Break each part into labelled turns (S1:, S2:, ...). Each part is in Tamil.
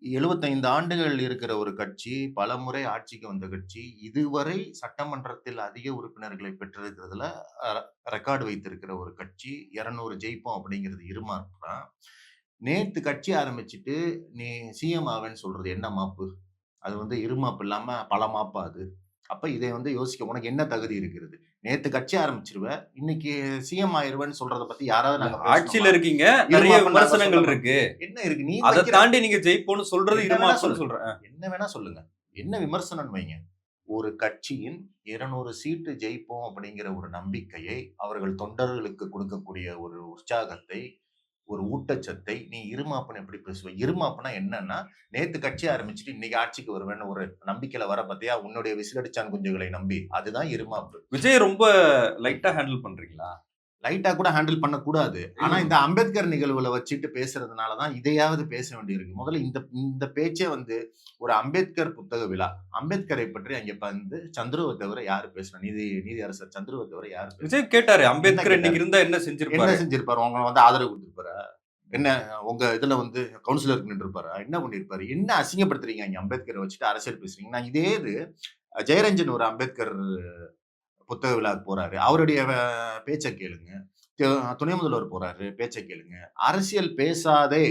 S1: 75 ஆண்டுகள் இருக்கிற ஒரு கட்சி, பலமுறை ஆட்சிக்கு வந்த கட்சி, இதுவரை சட்டமன்றத்தில் அதிக உறுப்பினர்களை பெற்றிருக்கிறதுல அ ரெக்கார்ட் வைத்திருக்கிற ஒரு கட்சி. 200 ஜெயிப்போம் அப்படிங்கிறது இருமாப்பு தான். நேத்து கட்சி ஆரம்பிச்சுட்டு, "நீ சிஎம் ஆவேன்னு சொல்றது என்ன மாப்பு? அது வந்து இருமாப்பு இல்லாம பல மாப்பா அது?" அப்ப இதை வந்து யோசிக்க உனக்கு என்ன தகுதி இருக்கிறது? நேத்து கட்சி ஆரம்பிச்சுருவ, இன்னைக்கு சிஎம் ஆயிருவேன்னு சொல்றத பத்தி யாராவது
S2: இல்ல
S1: நாங்க பேசணுமா?
S2: ஆட்சியில இருக்கீங்க. நெறைய
S1: இருமாப்புன்னு நாங்க
S2: விமர்சனங்கள்
S1: சொல்லணும்.
S2: இருக்கு.
S1: என்ன இருக்கு? நீ
S2: அத
S1: வைக்கிற
S2: தாண்டி நீங்க ஜெயிப்போம்ன்னு சொல்றது
S1: என்ன வேணா
S2: இருமாப்புன்னு
S1: சொல்லுங்க.
S2: சொல்றேன்.
S1: என்ன வேணா சொல்லுங்க. என்ன விமர்சனம்னு வைங்க. ஒரு கட்சியின் 200 சீட்டு ஜெயிப்போம் அப்படிங்கிற ஒரு நம்பிக்கையை, அவர்கள் தொண்டர்களுக்கு கொடுக்கக்கூடிய ஒரு உற்சாகத்தை, ஒரு ஊட்டச்சத்தை, நீ இருமாப்புன்னு எப்படி பேசுவ? இருமாப்புன்னா என்னன்னா, நேத்து கட்சி ஆரம்பிச்சுட்டு இன்னைக்கு ஆட்சிக்கு வருவேன்னு ஒரு நம்பிக்கையில வர பாத்தியா? உன்னுடைய விசிலடிச்சான் குஞ்சுகளை நம்பி. அதுதான் இருமாப்பு.
S2: விஜய் ரொம்ப லைட்டா ஹேண்டில் பண்றீங்களா?
S1: லைட்டா கூட ஹேண்டில் பண்ணக்கூடாது. ஆனா
S2: ம்.
S1: இந்த அம்பேத்கர் நிகழ்வுல வச்சுட்டு பேசுறதுனால தான் இதையாவது பேச வேண்டியிருக்கு. முதல்ல இந்த இந்த பேச்சே வந்து ஒரு அம்பேத்கர் புத்தக விழா. அம்பேத்கரை பற்றி அங்க வந்து சந்துருவ தவிர யாரு பேசுனா? நீதியரசர் சந்துருவ தவிர யாரு பேசுனா?
S2: விஜய் கேட்டாரு.
S1: என்ன
S2: அம்பேத்கர் இன்னைக்கு
S1: கேட்டாரு?
S2: இருந்தா என்ன
S1: என்ன
S2: செஞ்சிருப்பாரு?
S1: செஞ்சிருப்பாரு? உங்கள வந்து ஆதரவு குடுத்திருப்பாரா? என்ன உங்க இதுல வந்து கவுன்சிலருக்கு நின்றுப்பாரா? என்ன பண்ணியிருப்பாரு? என்ன அசிங்கப்படுத்துறீங்க இங்க அம்பேத்கர வச்சுட்டு அரசியல் பேசுறீங்க? நான் இதே இது ஜெயரஞ்சன் ஒரு அம்பேத்கர் புத்தக விழாவுக்கு போறாரு. அவருடைய பேச்ச கேளுங்க. து துணை முதல்வர் போறாரு. பேச்ச கேளுங்க. அரசியல் பேசாதே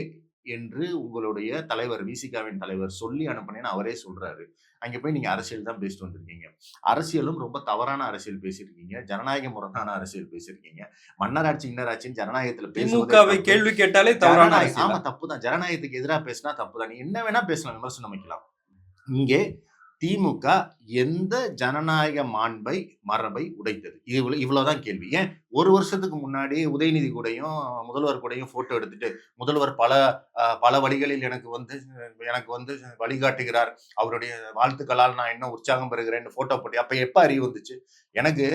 S1: என்று உங்களுடைய தலைவர் விசிகாவின் தலைவர் சொல்லி அனுப்புனேன்னு அவரே சொல்றாரு. அங்க போய் நீங்க அரசியல் தான் பேசிட்டு வந்திருக்கீங்க. அரசியலும் ரொம்ப தவறான அரசியல் பேசியிருக்கீங்க. ஜனநாயக முரணான அரசியல் பேசியிருக்கீங்க. மன்னராட்சி, இன்னராட்சின்னு ஜனநாயகத்துல பேசுவதே
S2: திமுகவை
S1: தப்பு.
S2: கேள்வி கேட்டாலே தவறான
S1: ஆமா
S2: அரசியலா?
S1: தப்பு தான். ஜனநாயகத்துக்கு எதிரா பேசினா தப்பு தான். நீ என்ன வேணா பேசலாம். விமர்சனம் வைக்கலாம். இங்கே திமுக எந்த ஜனநாயக மாண்பை, மரபை உடைத்தது? இவ்வளவுதான் கேள்வி. ஏன் 1 வருஷத்துக்கு முன்னாடி உதயநிதி கூடயும், முதல்வர் கூடயும் போட்டோ எடுத்துட்டு, முதல்வர் பல வழிகளில் எனக்கு வந்து வழிகாட்டுகிறார். அவருடைய வாழ்த்துக்களால் நான் இன்னும் உற்சாகம் பெறுகிறேன்னு போட்டோ போட்டு அப்ப எப்ப அறிவு வந்துச்சு? எனக்கு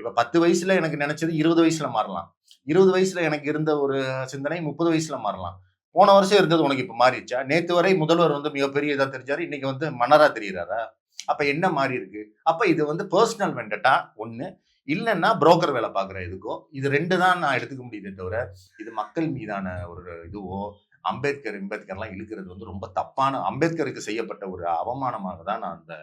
S1: இப்ப 10 வயசுல எனக்கு நினைச்சது 20 வயசுல மாறலாம். 20 வயசுல எனக்கு இருந்த ஒரு சிந்தனை 30 வயசுல மாறலாம். போன வருஷம் இருந்தது உனக்கு இப்ப மாறிடுச்சா? நேத்து வரை முதல்வர் வந்து மிகப்பெரிய இதா தெரிஞ்சாரு. இன்னைக்கு வந்து மன்னரா தெரியிறாரா? அப்ப என்ன மாறி இருக்கு? அப்ப இது வந்து பெர்சனல் வெண்டட்டா 1. இல்லன்னா புரோக்கர் வேல பார்க்குற இதுக்கோ, இது 2 தான் நான் எடுத்துக்க முடியுதே தவிர, இது மக்கள் மீதான ஒரு இதுவோ, அம்பேத்கர்லாம் இழுக்கிறது வந்து ரொம்ப தப்பான அம்பேத்கருக்கு செய்யப்பட்ட ஒரு அவமானமாக தான் நான் அந்த